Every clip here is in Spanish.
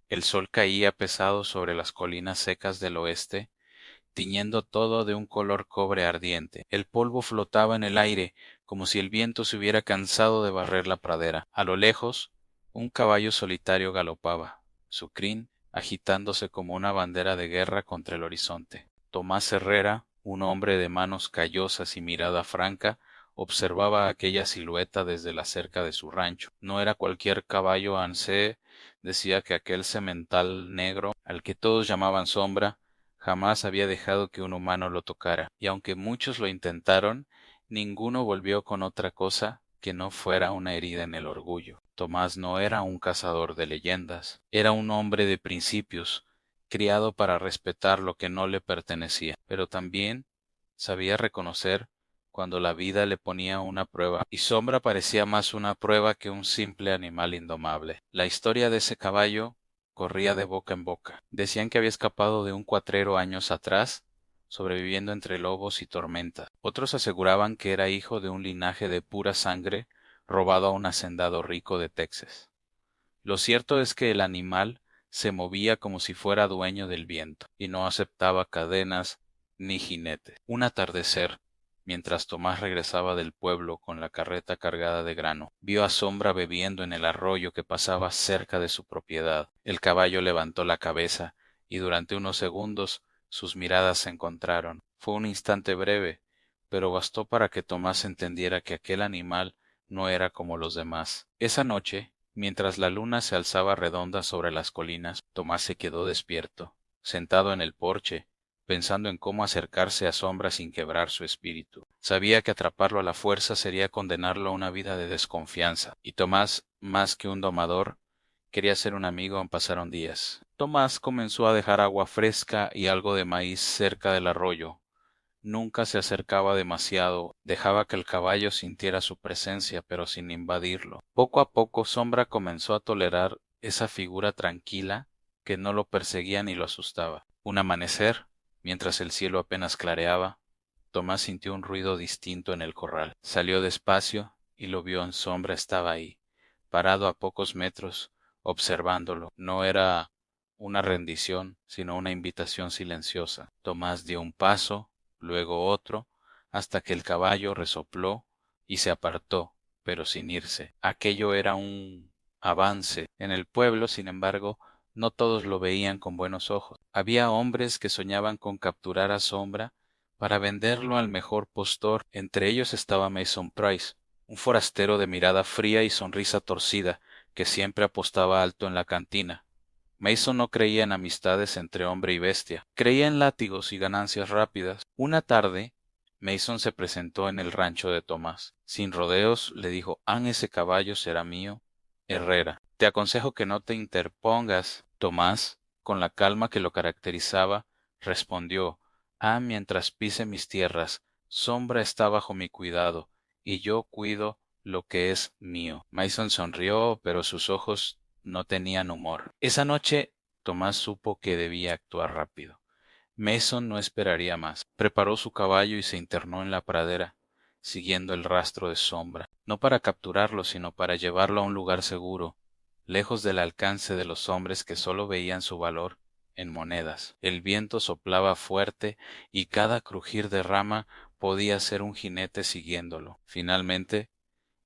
El sol caía pesado sobre las colinas secas del oeste, tiñendo todo de un color cobre ardiente. El polvo flotaba en el aire, como si el viento se hubiera cansado de barrer la pradera. A lo lejos, un caballo solitario galopaba, su crin agitándose como una bandera de guerra contra el horizonte. Tomás Herrera, un hombre de manos callosas y mirada franca, observaba aquella silueta desde la cerca de su rancho. No era cualquier caballo ansé, decía que aquel semental negro, al que todos llamaban Sombra, jamás había dejado que un humano lo tocara, y aunque muchos lo intentaron, ninguno volvió con otra cosa que no fuera una herida en el orgullo. Tomás no era un cazador de leyendas, era un hombre de principios, criado para respetar lo que no le pertenecía, pero también sabía reconocer cuando la vida le ponía una prueba, y Sombra parecía más una prueba que un simple animal indomable. La historia de ese caballo corría de boca en boca. Decían que había escapado de un cuatrero años atrás, sobreviviendo entre lobos y tormentas. Otros aseguraban que era hijo de un linaje de pura sangre robado a un hacendado rico de Texas. Lo cierto es que el animal se movía como si fuera dueño del viento, y no aceptaba cadenas ni jinetes. Un atardecer, mientras Tomás regresaba del pueblo con la carreta cargada de grano, vio a Sombra bebiendo en el arroyo que pasaba cerca de su propiedad. El caballo levantó la cabeza, y durante unos segundos sus miradas se encontraron. Fue un instante breve, pero bastó para que Tomás entendiera que aquel animal no era como los demás. Esa noche, mientras la luna se alzaba redonda sobre las colinas, Tomás se quedó despierto, sentado en el porche, pensando en cómo acercarse a Sombra sin quebrar su espíritu. Sabía que atraparlo a la fuerza sería condenarlo a una vida de desconfianza, y Tomás, más que un domador, quería ser un amigo. Aún pasaron días. Tomás comenzó a dejar agua fresca y algo de maíz cerca del arroyo. Nunca se acercaba demasiado, dejaba que el caballo sintiera su presencia, pero sin invadirlo. Poco a poco Sombra comenzó a tolerar esa figura tranquila que no lo perseguía ni lo asustaba. Un amanecer, mientras el cielo apenas clareaba, Tomás sintió un ruido distinto en el corral. Salió despacio y lo vio. En Sombra estaba ahí, parado a pocos metros, observándolo. No era una rendición, sino una invitación silenciosa. Tomás dio un paso, luego otro, hasta que el caballo resopló y se apartó, pero sin irse. Aquello era un avance. En el pueblo, sin embargo, no todos lo veían con buenos ojos. Había hombres que soñaban con capturar a Sombra para venderlo al mejor postor. Entre ellos estaba Mason Price, un forastero de mirada fría y sonrisa torcida, que siempre apostaba alto en la cantina. Mason no creía en amistades entre hombre y bestia, creía en látigos y ganancias rápidas. Una tarde, Mason se presentó en el rancho de Tomás. Sin rodeos, le dijo: ese caballo será mío, Herrera. Te aconsejo que no te interpongas. Tomás, con la calma que lo caracterizaba, respondió: mientras pise mis tierras, Sombra está bajo mi cuidado, y yo cuido lo que es mío. Mason sonrió, pero sus ojos no tenían humor. Esa noche Tomás supo que debía actuar rápido. Mason no esperaría más. Preparó su caballo y se internó en la pradera, siguiendo el rastro de Sombra, no para capturarlo, sino para llevarlo a un lugar seguro, lejos del alcance de los hombres que solo veían su valor en monedas. El viento soplaba fuerte y cada crujir de rama podía ser un jinete siguiéndolo. Finalmente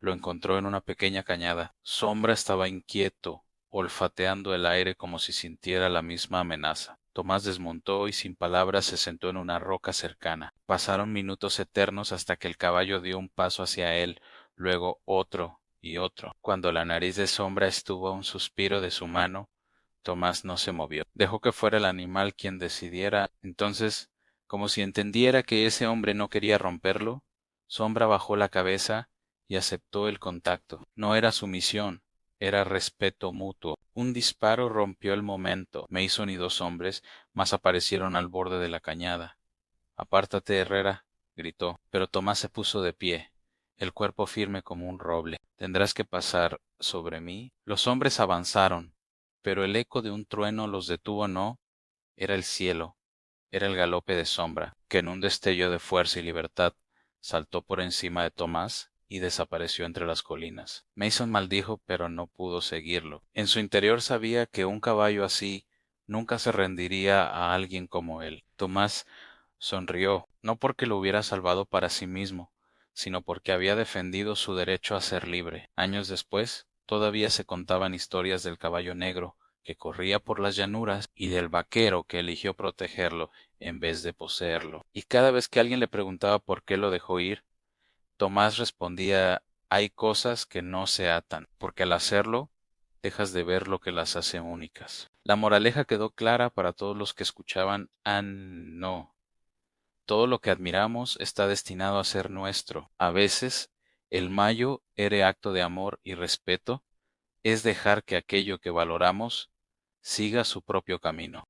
lo encontró en una pequeña cañada. Sombra estaba inquieto, olfateando el aire como si sintiera la misma amenaza. Tomás desmontó y sin palabras se sentó en una roca cercana. Pasaron minutos eternos hasta que el caballo dio un paso hacia él, luego otro y otro. Cuando la nariz de Sombra estuvo a un suspiro de su mano, Tomás no se movió. Dejó que fuera el animal quien decidiera. Entonces, como si entendiera que ese hombre no quería romperlo, Sombra bajó la cabeza y aceptó el contacto. No era sumisión, era respeto mutuo. Un disparo rompió el momento. Mason y dos hombres más aparecieron al borde de la cañada. Apártate, Herrera, gritó, pero Tomás se puso de pie, el cuerpo firme como un roble. ¿Tendrás que pasar sobre mí? Los hombres avanzaron, pero el eco de un trueno los detuvo. No, era el cielo, era el galope de Sombra, que en un destello de fuerza y libertad saltó por encima de Tomás y desapareció entre las colinas. Mason maldijo, pero no pudo seguirlo. En su interior sabía que un caballo así nunca se rendiría a alguien como él. Tomás sonrió, no porque lo hubiera salvado para sí mismo, sino porque había defendido su derecho a ser libre. Años después, todavía se contaban historias del caballo negro que corría por las llanuras y del vaquero que eligió protegerlo en vez de poseerlo. Y cada vez que alguien le preguntaba por qué lo dejó ir, Tomás respondía: hay cosas que no se atan, porque al hacerlo dejas de ver lo que las hace únicas. La moraleja quedó clara para todos los que escuchaban. No. Todo lo que admiramos está destinado a ser nuestro. A veces, el mayo ere acto de amor y respeto es dejar que aquello que valoramos siga su propio camino.